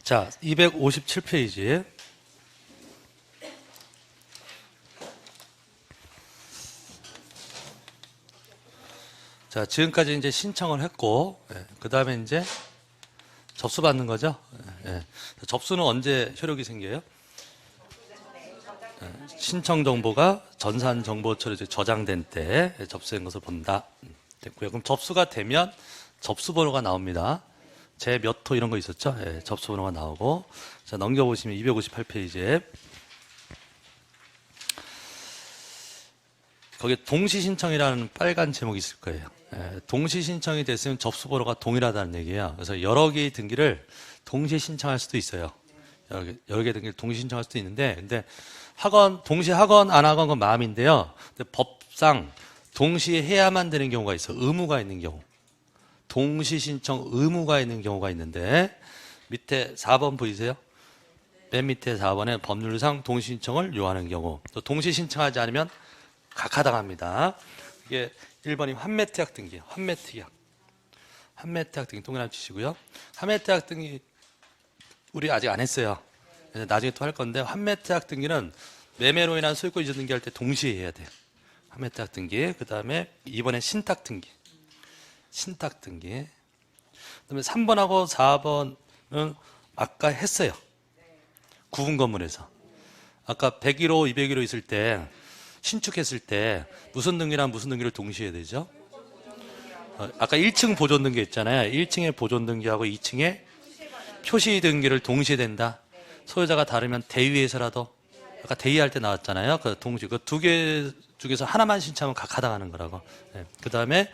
자, 257페이지. 자, 지금까지 이제 신청을 했고, 그 다음에 이제 접수받는 거죠. 접수는 언제 효력이 생겨요? 신청 정보가 전산정보처로 이제 저장된 때 접수된 것을 본다. 됐고요. 그럼 접수가 되면 접수번호가 나옵니다. 제 몇 호 이런 거 있었죠? 접수번호가 나오고. 자, 넘겨보시면 258페이지에 거기에 동시신청이라는 빨간 제목이 있을 거예요. 동시신청이 됐으면 접수번호가 동일하다는 얘기예요. 그래서 여러 개의 등기를 동시에 신청할 수도 있어요. 여러 개의 등기를 동시에 신청할 수도 있는데, 근데 동시에 하건 안 하건 건 마음인데요. 근데 법상 동시에 해야만 되는 경우가 있어. 의무가 있는 경우. 동시신청 의무가 있는 경우가 있는데, 밑에 4번 보이세요? 맨 밑에 4번에 법률상 동시신청을 요하는 경우. 또 동시신청하지 않으면 각하당합니다. 이게 1번이 환매특약 등기예요. 환매특약. 환매특약 등기 동그라미 치시고요. 환매특약 등기 우리 아직 안 했어요. 나중에 또 할 건데, 환매특약 등기는 매매로 인한 소유권 이전 등기할 때 동시에 해야 돼요. 환매특약 등기. 그 다음에 2번에 신탁 등기. 신탁 등기. 그 다음에 3번하고 4번은 아까 했어요. 구분 건물에서. 아까 101호, 201호 있을 때 신축했을 때 무슨 등기랑 무슨 등기를 동시에 해야 되죠? 아까 1층 보존 등기 있잖아요. 1층에 보존 등기하고 2층에 표시 등기를 동시에 된다. 소유자가 다르면 대위에서라도, 아까 대위할 때 나왔잖아요. 그 동시, 그 두 개 중에서 하나만 신청하면 각하당하는 거라고. 그 다음에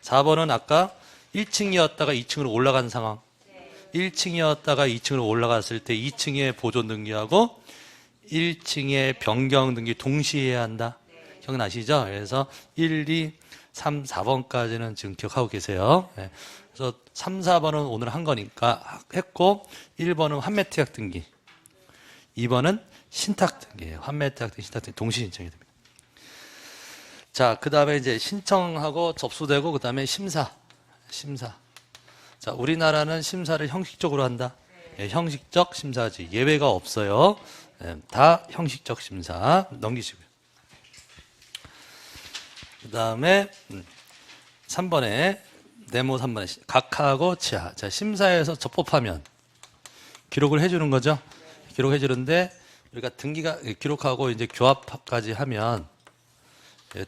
4번은 아까 1층이었다가 2층으로 올라간 상황. 1층이었다가 2층으로 올라갔을 때 2층에 보존 등기하고 1층에 변경 등기 동시에 해야 한다. 기억나시죠? 그래서 1, 2, 3, 4번까지는 지금 기억하고 계세요. 그래서 3, 4번은 오늘 한 거니까 했고, 1번은 환매특약 등기, 2번은 신탁 등기예요. 환매특약 등기, 신탁 등기 동시 신청이 됩니다. 자, 그 다음에 이제 신청하고 접수되고, 그 다음에 심사. 자, 우리나라는 심사를 형식적으로 한다. 형식적 심사지. 예외가 없어요. 다 형식적 심사. 넘기시고요. 그 다음에 3번에 네모 3번에 각하하고 치하. 자, 심사에서 적법하면 기록을 해주는 거죠. 기록해 주는데 우리가 등기가 기록하고 이제 교합까지 하면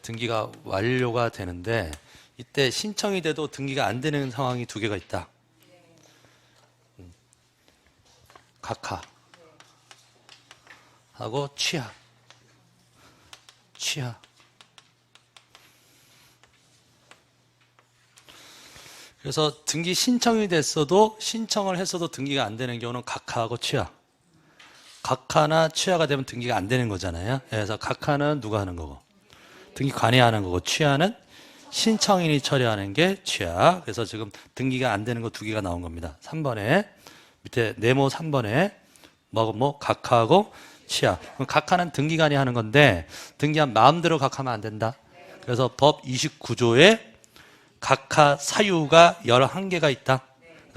등기가 완료가 되는데, 이때 신청이 돼도 등기가 안 되는 상황이 두 개가 있다. 각하 하고 취하. 그래서 등기 신청이 됐어도, 신청을 했어도 등기가 안 되는 경우는 각하하고 취하. 각하나 취하가 되면 등기가 안 되는 거잖아요. 그래서 각하는 누가 하는 거고, 등기관이 하는 거고, 취하는 신청인이 처리하는 게 취하. 그래서 지금 등기가 안 되는 거 두 개가 나온 겁니다. 3번에 밑에 네모 3번에 각하하고 취하. 그럼 각하는 등기관이 하는 건데, 등기한 마음대로 각하면 안 된다. 그래서 법 29조에 각하 사유가 11개가 있다.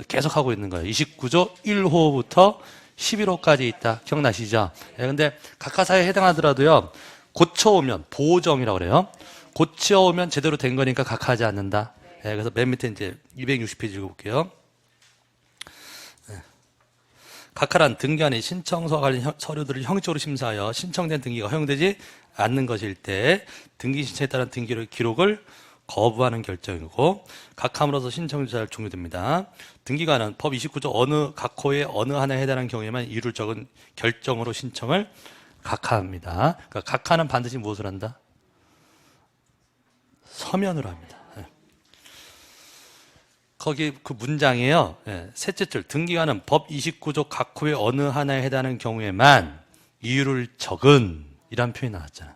계속 하고 있는 거예요. 29조 1호부터 11호까지 있다. 기억나시죠? 근데 각하 사유에 해당하더라도요, 고쳐오면, 보호정이라고 그래요. 고쳐오면 제대로 된 거니까 각하하지 않는다. 그래서 맨 밑에 이제 260페이지 읽어볼게요. 각하란 등기관이 신청서와 관련 서류들을 형식적으로 심사하여 신청된 등기가 허용되지 않는 것일 때 등기 신청에 따른 등기의 기록을 거부하는 결정이고, 각함으로써 신청 조사를 종료됩니다. 등기관은 법 29조 어느 각호의 어느 하나에 해당하는 경우에만 이유를 적은 결정으로 신청을 각하합니다. 그러니까 각하는 반드시 무엇을 한다? 서면으로 합니다. 거기 그 문장이에요. 셋째 줄, 등기관은 법 29조 각호의 어느 하나에 해당하는 경우에만 이유를 적은, 이란 표현이 나왔잖아.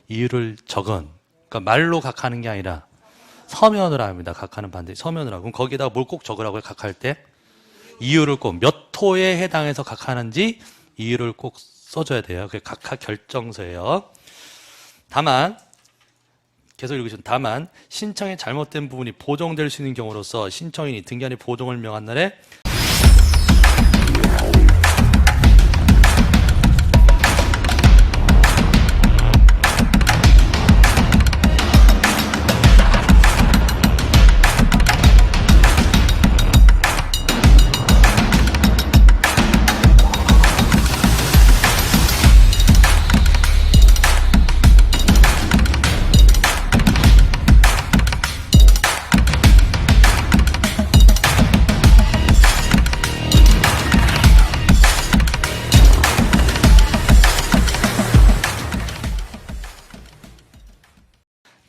이유를 적은. 그러니까 말로 각하하는 게 아니라 서면으로 합니다. 각하는 반드시 서면으로 하고. 그럼 거기다가 뭘 꼭 적으라고요? 각할 때 이유를 꼭 몇 호에 해당해서 각하는지 이유를 꼭 써줘야 돼요. 그게 각하 결정서예요. 다만 계속 읽으시면, 다만 신청이 잘못된 부분이 보정될 수 있는 경우로서 신청인이 등기관이 보정을 명한 날에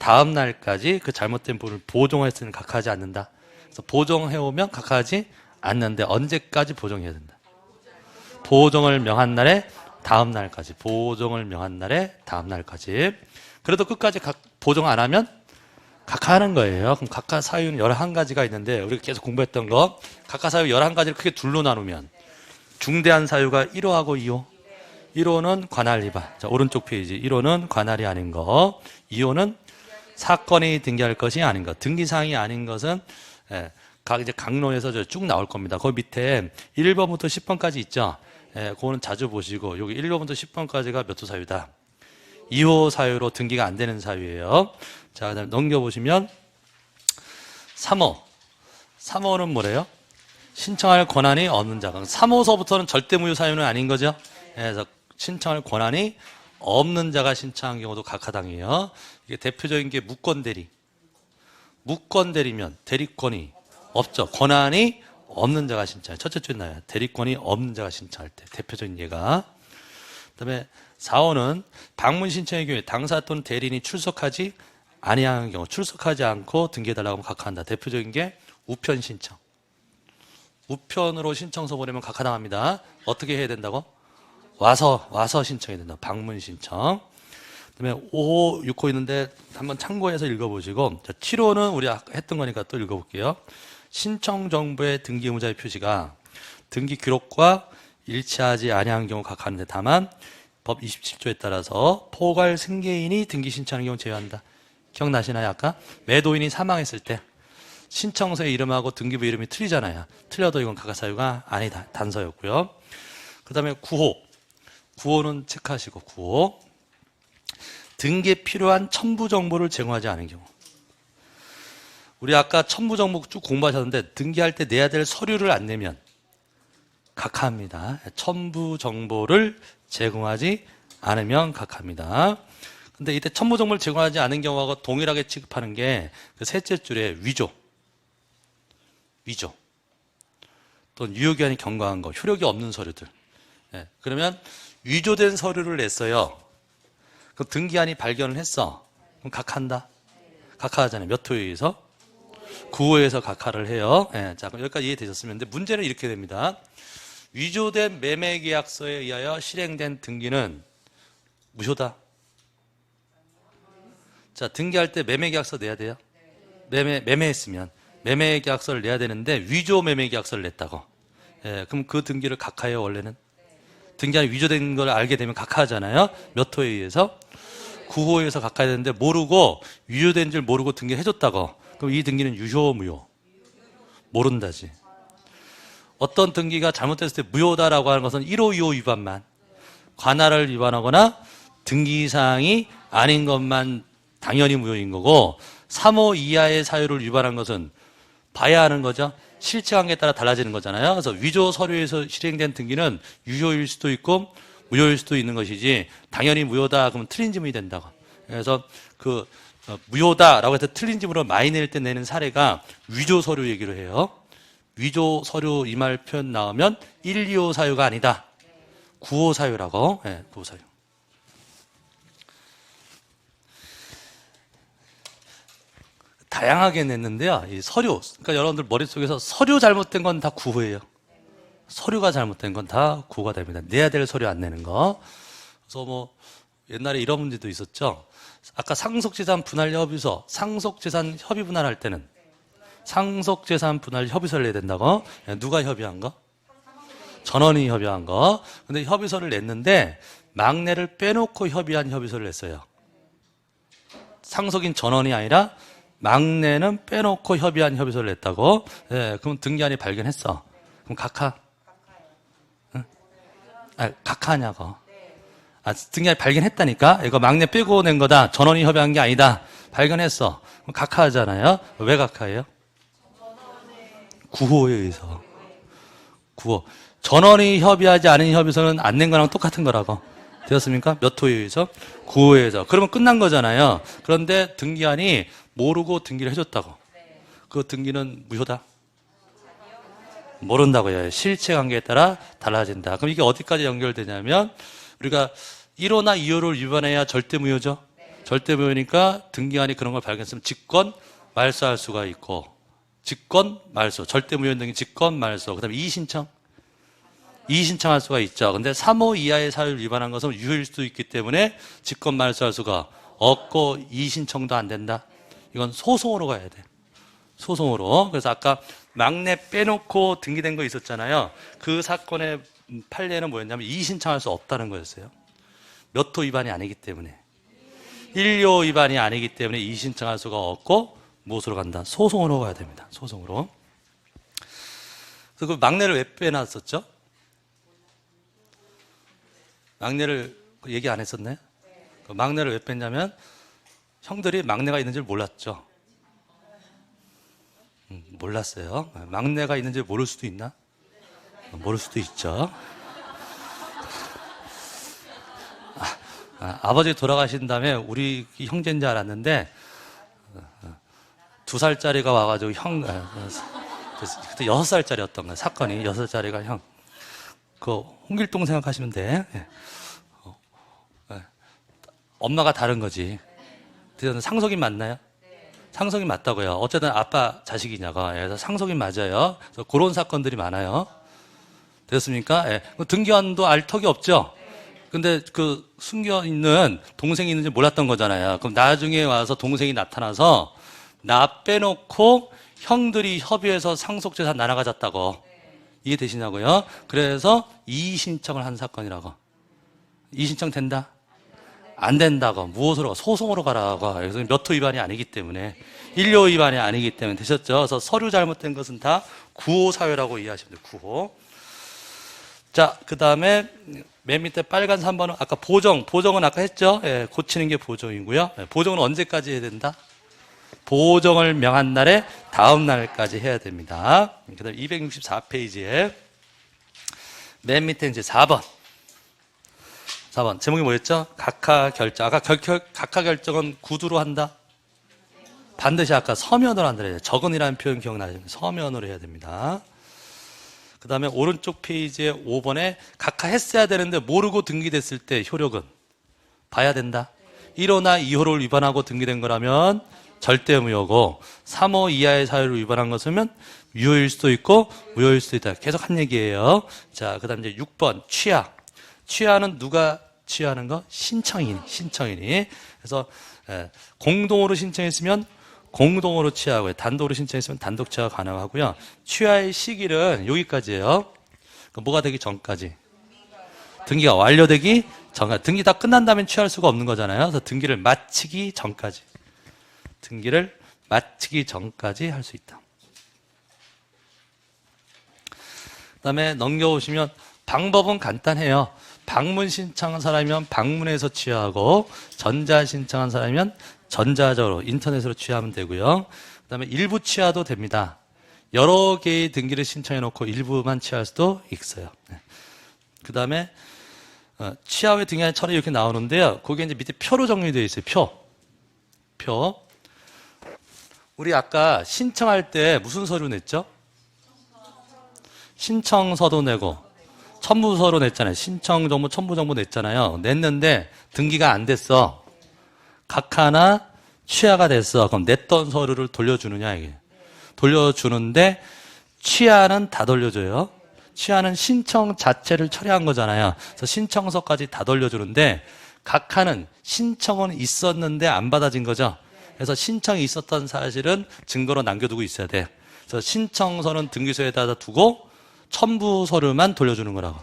다음 날까지 그 잘못된 부분을 보정했으면 각하하지 않는다. 그래서 보정해오면 각하하지 않는데 언제까지 보정해야 된다. 보정을 명한 날에 다음 날까지. 보정을 명한 날에 다음 날까지. 그래도 끝까지 보정 안 하면 각하하는 거예요. 그럼 각하 사유는 11가지가 있는데 우리가 계속 공부했던 거 각하 사유 11가지를 크게 둘로 나누면 중대한 사유가 1호하고 2호. 1호는 관할 위반. 자, 오른쪽 페이지. 1호는 관할이 아닌 거. 2호는 사건이 등기할 것이 아닌 것. 등기사항이 아닌 것은 이제 강론에서 쭉 나올 겁니다. 거기 밑에 1번부터 10번까지 있죠. 그거는 자주 보시고 여기 1번부터 10번까지가 몇 호 사유다. 2호 사유로 등기가 안 되는 사유예요. 자, 그다음에 넘겨보시면 3호. 3호는 뭐래요? 신청할 권한이 없는 자. 3호서부터는 절대 무효 사유는 아닌 거죠. 그래서 신청할 권한이 없는 자가 신청한 경우도 각하당해요. 이게 대표적인 게 무권대리. 무권대리면 대리권이 없죠. 권한이 없는 자가 신청해. 첫째 줄에 나와요. 대리권이 없는 자가 신청할 때. 대표적인 예가. 그 다음에 4호는 방문 신청의 경우에 당사 또는 대리인이 출석하지 아니하는 경우, 출석하지 않고 등기해달라고 하면 각하한다. 대표적인 게 우편 신청. 우편으로 신청서 보내면 각하당합니다. 어떻게 해야 된다고? 와서 신청해야 된다. 방문 신청. 그다음에 5호, 6호 있는데 한번 참고해서 읽어보시고, 7호는 우리 했던 거니까 또 읽어볼게요. 신청 정보의 등기 의무자의 표시가 등기 기록과 일치하지 아니한 경우 각하하는데 다만 법 27조에 따라서 포괄 승계인이 등기 신청하는 경우 제외한다. 기억나시나요? 아까 매도인이 사망했을 때 신청서의 이름하고 등기부 이름이 틀리잖아요. 틀려도 이건 각하 사유가 아니다. 단서였고요. 그 다음에 9호. 9호는 체크하시고 9호. 등기에 필요한 첨부 정보를 제공하지 않은 경우. 우리 아까 첨부 정보 쭉 공부하셨는데 등기할 때 내야 될 서류를 안 내면 각하합니다. 첨부 정보를 제공하지 않으면 각하합니다. 근데 이때 첨부 정보를 제공하지 않은 경우하고 동일하게 취급하는 게 그 셋째 줄에 위조. 또는 유효기한이 경과한 거, 효력이 없는 서류들. 그러면 위조된 서류를 냈어요. 그럼 등기한이 발견을 했어. 그럼 각하한다. 각하하잖아요. 몇 호에 의해서? 9호에서 각하를 해요. 자, 그럼 여기까지 이해되셨으면. 근데 문제는 이렇게 됩니다. 위조된 매매계약서에 의하여 실행된 등기는 무효다. 자, 등기할 때 매매계약서 내야 돼요? 매매했으면 매매계약서를 내야 되는데 위조 매매계약서를 냈다고. 그럼 그 등기를 각하해요, 원래는? 등기한이 위조된 걸 알게 되면 각하하잖아요. 몇 호에 의해서? 9호에서 각하해야 되는데 모르고 위조된 줄 모르고 등기해줬다고. 그럼 이 등기는 유효, 무효? 모른다지. 어떤 등기가 잘못됐을 때 무효다라고 하는 것은 1호, 2호 위반만, 관할을 위반하거나 등기사항이 아닌 것만 당연히 무효인 거고 3호 이하의 사유를 위반한 것은 봐야 하는 거죠. 실체관계에 따라 달라지는 거잖아요. 그래서 위조 서류에서 실행된 등기는 유효일 수도 있고 무효일 수도 있는 것이지 당연히 무효다 그러면 틀린 지문이 된다고. 그래서 그 무효다라고 해서 틀린 지문으로 많이 낼 때 내는 사례가 위조 서류 얘기를 해요. 위조 서류 이 말 표현 나오면 1, 2호 사유가 아니다. 9호 사유라고. 9호 사유. 다양하게 냈는데요. 이 서류. 그러니까 여러분들 머릿속에서 서류 잘못된 건 다 9호예요. 서류가 잘못된 건 다 9호가 됩니다. 내야 될 서류 안 내는 거. 그래서 뭐 옛날에 이런 문제도 있었죠. 아까 상속재산 분할 협의서, 상속재산 협의 분할할 때는 상속재산 분할 협의서를 내야 된다고? 누가 협의한 거? 전원이 협의한 거. 근데 협의서를 냈는데 막내를 빼놓고 협의한 협의서를 냈어요. 상속인 전원이 아니라 막내는 빼놓고 협의한 협의서를 냈다고? 그럼 등기한이 발견했어. 그럼 각하? 응? 각하냐고. 등기한이 발견했다니까? 이거 막내 빼고 낸 거다. 전원이 협의한 게 아니다. 발견했어. 그럼 각하하잖아요. 왜 각하해요? 9호에 의해서. 9호. 전원이 협의하지 않은 협의서는 안 낸 거랑 똑같은 거라고. 되었습니까? 몇 호에 의해서? 9호에 의해서. 그러면 끝난 거잖아요. 그런데 등기한이 모르고 등기를 해줬다고. 그 등기는 무효다? 모른다고요. 실체관계에 따라 달라진다. 그럼 이게 어디까지 연결되냐면 우리가 1호나 2호를 위반해야 절대 무효죠? 절대무효니까 등기관이 그런 걸 발견했으면 직권 말소할 수가 있고, 직권 말소, 절대무효 등기 직권 말소, 그다음에 이의신청, 이의신청할 수가 있죠. 근데 3호 이하의 사유를 위반한 것은 유효일 수도 있기 때문에 직권 말소할 수가 없고 이의신청도 안 된다. 이건 소송으로 가야 돼. 소송으로. 그래서 아까 막내 빼놓고 등기된 거 있었잖아요. 그 사건의 판례는 뭐였냐면 이의신청할 수 없다는 거였어요. 몇 호 위반이 아니기 때문에. 1호 위반이 아니기 때문에 이의신청할 수가 없고 무엇으로 간다? 소송으로 가야 됩니다. 소송으로. 그래서 그 막내를 왜 빼놨었죠? 막내를 얘기 안 했었나요? 그 막내를 왜 뺐냐면 형들이 막내가 있는 줄 몰랐죠. 몰랐어요. 막내가 있는 줄 모를 수도 있나? 모를 수도 있죠. 아버지 돌아가신 다음에 우리 형제인 줄 알았는데 2살짜리가 와가지고 형, 그때 6살짜리였던 거예요. 사건이 6살짜리가 형. 그 홍길동 생각하시면 돼. 엄마가 다른 거지. 상속인 맞나요? 상속인 맞다고요. 어쨌든 아빠 자식이냐가. 그래서 상속인 맞아요. 그래서 그런 사건들이 많아요. 됐습니까? 예. 등기관도 알 턱이 없죠. 근데 그 숨겨 있는 동생이 있는지 몰랐던 거잖아요. 그럼 나중에 와서 동생이 나타나서 나 빼놓고 형들이 협의해서 상속재산 나눠 가졌다고. 이해되시냐고요? 그래서 이의신청을 한 사건이라고. 이의신청 된다? 안 된다고. 무엇으로? 소송으로 가라고. 그래서 몇 호 위반이 아니기 때문에. 1호 위반이 아니기 때문에. 되셨죠? 그래서 서류 잘못된 것은 다 9호 사유라고 이해하시면 돼요. 9호. 자, 그 다음에 맨 밑에 빨간 3번은 아까 보정. 보정은 아까 했죠? 예, 고치는 게 보정이고요. 예, 보정은 언제까지 해야 된다? 보정을 명한 날에 다음 날까지 해야 됩니다. 그 다음에 264페이지에 맨 밑에 이제 4번. 4번. 제목이 뭐였죠? 각하 결정. 아까 각하 결정은 구두로 한다? 반드시 아까 서면으로 한다. 적은이라는 표현 기억나죠? 서면으로 해야 됩니다. 그 다음에 오른쪽 페이지에 5번에 각하 했어야 되는데 모르고 등기됐을 때 효력은 봐야 된다. 1호나 2호를 위반하고 등기된 거라면 절대무효고 3호 이하의 사유를 위반한 것이면 유효일 수도 있고 무효일 수도 있다. 계속 한 얘기예요. 자, 그 다음 이제 6번 취하. 취하는 누가 취하는 거? 신청인이. 그래서 공동으로 신청했으면 공동으로 취하고요. 단독으로 신청했으면 단독 취하가 가능하고요. 취하의 시기는 여기까지예요. 뭐가 되기 전까지. 등기가 완료되기 전까지. 등기 다 끝난 다음에 취할 수가 없는 거잖아요. 그래서 등기를 마치기 전까지. 등기를 마치기 전까지 할 수 있다. 그 다음에 넘겨오시면 방법은 간단해요. 방문 신청한 사람이면 방문해서 취하고 전자 신청한 사람이면 전자적으로 인터넷으로 취하면 되고요. 그 다음에 일부 취하도 됩니다. 여러 개의 등기를 신청해 놓고 일부만 취할 수도 있어요. 그 다음에 취하 후에 등기한 철회 이렇게 나오는데요. 거기에 이제 밑에 표로 정리되어 있어요. 표. 우리 아까 신청할 때 무슨 서류 냈죠? 신청서도 내고 첨부서로 냈잖아요. 신청정보, 첨부정보 냈잖아요. 냈는데 등기가 안 됐어. 각하나 취하가 됐어. 그럼 냈던 서류를 돌려주느냐 이게. 돌려주는데 취하는 다 돌려줘요. 취하는 신청 자체를 처리한 거잖아요. 그래서 신청서까지 다 돌려주는데 각하는 신청은 있었는데 안 받아진 거죠. 그래서 신청이 있었던 사실은 증거로 남겨두고 있어야 돼. 그래서 신청서는 등기소에다 두고 첨부 서류만 돌려주는 거라고.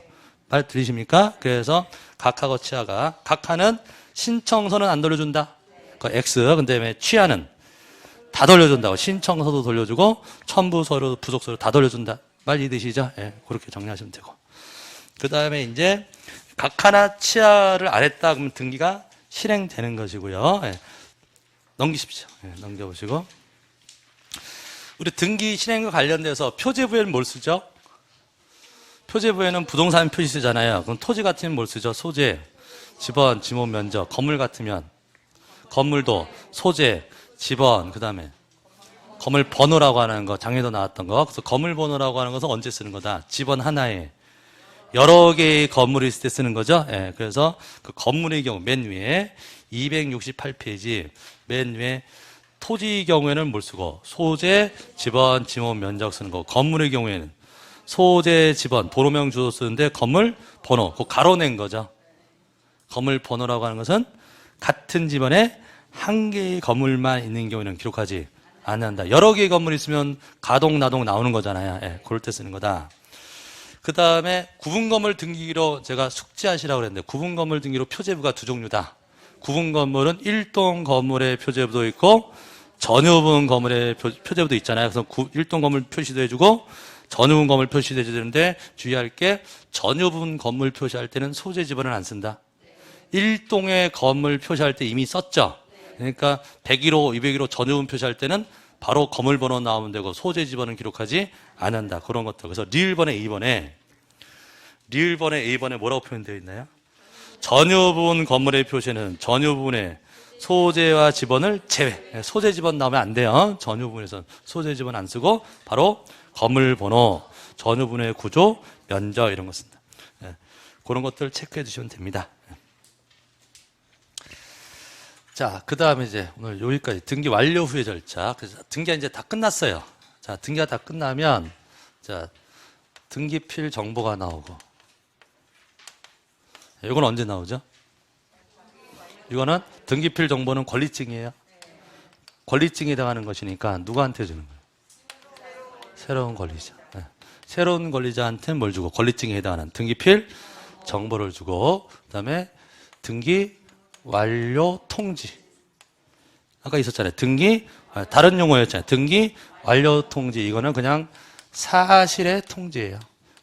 말 들리십니까? 그래서 각하고 취하가 각하는 신청서는 안 돌려준다. 그 X. 근데 왜 취하는 다 돌려준다고. 신청서도 돌려주고 첨부 서류, 부속 서류 다 돌려준다. 말 이해되시죠? 예, 그렇게 정리하시면 되고. 그 다음에 이제 각하나 취하를 안 했다 그러면 등기가 실행되는 것이고요. 예, 넘기십시오. 예, 넘겨보시고. 우리 등기 실행과 관련돼서 표제부에는 뭘 쓰죠? 표제부에는 부동산 표시 쓰잖아요. 그럼 토지 같으면 뭘 쓰죠? 소재, 지번, 지목 면적. 건물 같으면 건물도 소재, 지번, 그 다음에 건물 번호라고 하는 거, 장에도 나왔던 거. 그래서 건물 번호라고 하는 것은 언제 쓰는 거다? 지번 하나에 여러 개의 건물이 있을 때 쓰는 거죠. 예, 그래서 그 건물의 경우 맨 위에 268페이지 맨 위에 토지 경우에는 뭘 쓰고 소재, 지번, 지목, 면적 쓰는 거. 건물의 경우에는 소재, 지번, 도로명, 주소 쓰는데 건물, 번호. 그거 가로낸 거죠. 건물 번호라고 하는 것은 같은 지번에 한 개의 건물만 있는 경우에는 기록하지 않는다. 여러 개의 건물이 있으면 가동, 나동 나오는 거잖아요. 예, 그럴 때 쓰는 거다. 그 다음에 구분건물 등기로 제가 숙지하시라고 그랬는데 구분건물 등기로 표제부가 두 종류다. 구분건물은 일동 건물의 표제부도 있고 전유분 건물의 표제부도 있잖아요. 그래서 일동 건물 표시도 해주고 전유분 건물 표시도 해주는데 주의할 게 전유분 건물 표시할 때는 소재 지번은 안 쓴다. 일동의 건물 표시할 때 이미 썼죠. 그러니까 101호, 201호 전유분 표시할 때는 바로 건물 번호 나오면 되고 소재 지번은 기록하지 않는다. 그런 것들. 그래서 리을번에 A번에 뭐라고 표현되어 있나요? 전유분 건물의 표시는 전유분의 소재와 지번을 제외. 소재 지번 나오면 안 돼요. 전유분에서는 소재 지번 안 쓰고 바로 건물 번호, 전유분의 구조, 면적 이런 거 쓴다. 그런 것들 체크해 주시면 됩니다. 자, 그 다음에 이제 오늘 여기까지 등기 완료 후의 절차. 그래서 등기가 이제 다 끝났어요. 자, 등기가 다 끝나면, 자, 등기필 정보가 나오고. 이건 언제 나오죠? 이거는 등기필 정보는 권리증이에요. 권리증에 해당하는 것이니까 누구한테 주는 거예요? 새로운 권리자. 네. 새로운 권리자한테는 뭘 주고? 권리증에 해당하는 등기필 정보를 주고, 그 다음에 등기 완료 통지. 아까 있었잖아요. 등기, 다른 용어였잖아요. 등기 완료 통지. 이거는 그냥 사실의 통지예요.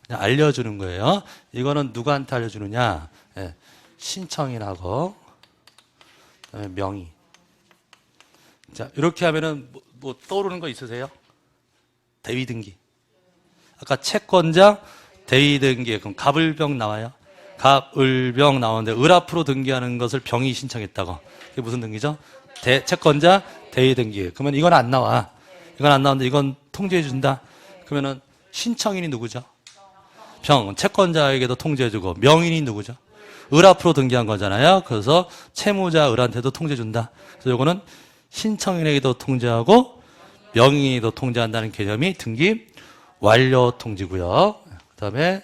그냥 알려주는 거예요. 이거는 누구한테 알려주느냐? 예, 신청인하고, 그다음에 명의. 자, 이렇게 하면은 뭐 떠오르는 거 있으세요? 대위 등기. 아까 채권자, 대위 등기. 그럼 갑을병 나와요? 갑을병 나오는데 을 앞으로 등기하는 것을 병이 신청했다고. 그게 무슨 등기죠? 채권자 대위 등기. 그러면 이건 안 나와. 이건 안 나오는데 이건 통지해 준다. 그러면은 신청인이 누구죠? 병. 채권자에게도 통지해 주고 명인이 누구죠? 을 앞으로 등기한 거잖아요. 그래서 채무자 을한테도 통지해 준다. 그래서 이거는 신청인에게도 통지하고 명인에게도 통지한다는 개념이 등기 완료 통지고요. 그다음에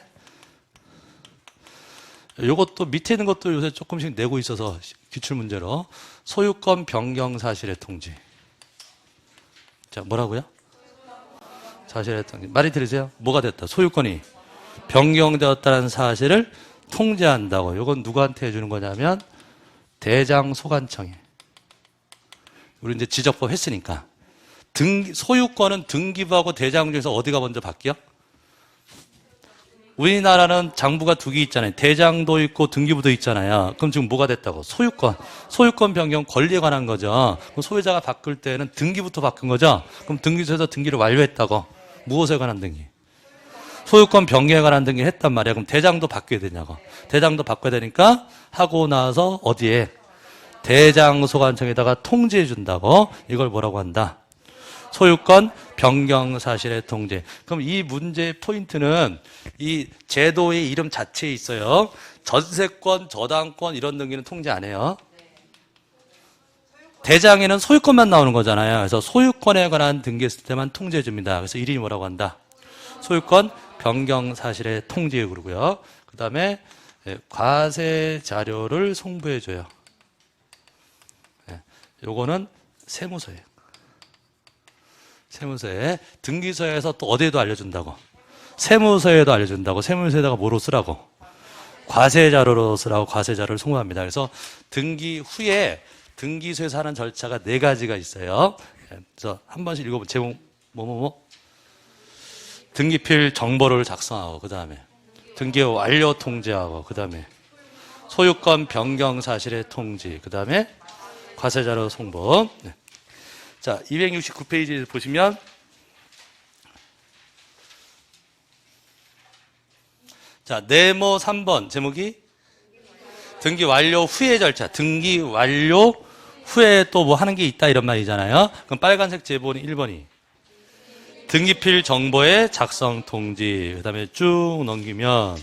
이것도 밑에 있는 것도 요새 조금씩 내고 있어서 기출 문제로 소유권 변경 사실의 통지. 자, 뭐라고요? 사실의 통지. 말이 들으세요? 뭐가 됐다? 소유권이 변경되었다는 사실을 통지한다고. 이건 누구한테 해주는 거냐면 대장소관청에. 우리 이제 지적법 했으니까 소유권은 등기부하고 대장 중에서 어디가 먼저 바뀌어? 우리나라는 장부가 두 개 있잖아요. 대장도 있고 등기부도 있잖아요. 그럼 지금 뭐가 됐다고? 소유권 변경 권리에 관한 거죠. 그럼 소유자가 바꿀 때는 등기부터 바꾼 거죠. 그럼 등기소에서 등기를 완료했다고. 무엇에 관한 등기? 소유권 변경에 관한 등기를 했단 말이야. 그럼 대장도 바뀌어야 되냐고. 대장도 바꿔야 되니까 하고 나서 어디에? 대장소관청에다가 통지해 준다고. 이걸 뭐라고 한다? 소유권 변경 사실의 통지. 그럼 이 문제의 포인트는 이 제도의 이름 자체에 있어요. 전세권, 저당권 이런 등기는 통지 안 해요. 대장에는 소유권만 나오는 거잖아요. 그래서 소유권에 관한 등기했을 때만 통지해 줍니다. 그래서 이름이 뭐라고 한다? 소유권 변경 사실의 통지에 그러고요. 그 다음에 과세 자료를 송부해 줘요. 요거는 세무서예요. 세무서에 등기소에서 또 어디에도 알려준다고? 세무서에도 알려준다고. 세무서에다가 뭐로 쓰라고? 과세자료로 쓰라고. 과세자료를 송부합니다. 그래서 등기 후에 등기소에서 하는 절차가 4가지가 있어요. 그래서 한 번씩 읽어보면 제목 등기필 정보를 작성하고, 그 다음에 등기 완료 통지하고, 그 다음에 소유권 변경 사실의 통지, 그 다음에 과세자료 송부. 네. 자, 269페이지 보시면 자, 네모 3번 제목이 등기 완료 후의 절차. 등기 완료 후에 또 뭐 하는 게 있다 이런 말이잖아요. 그럼 빨간색 제본이 1번이 등기필 정보의 작성 통지. 그 다음에 쭉 넘기면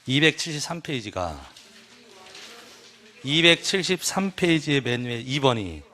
273페이지가 273페이지의 맨 위에 2번이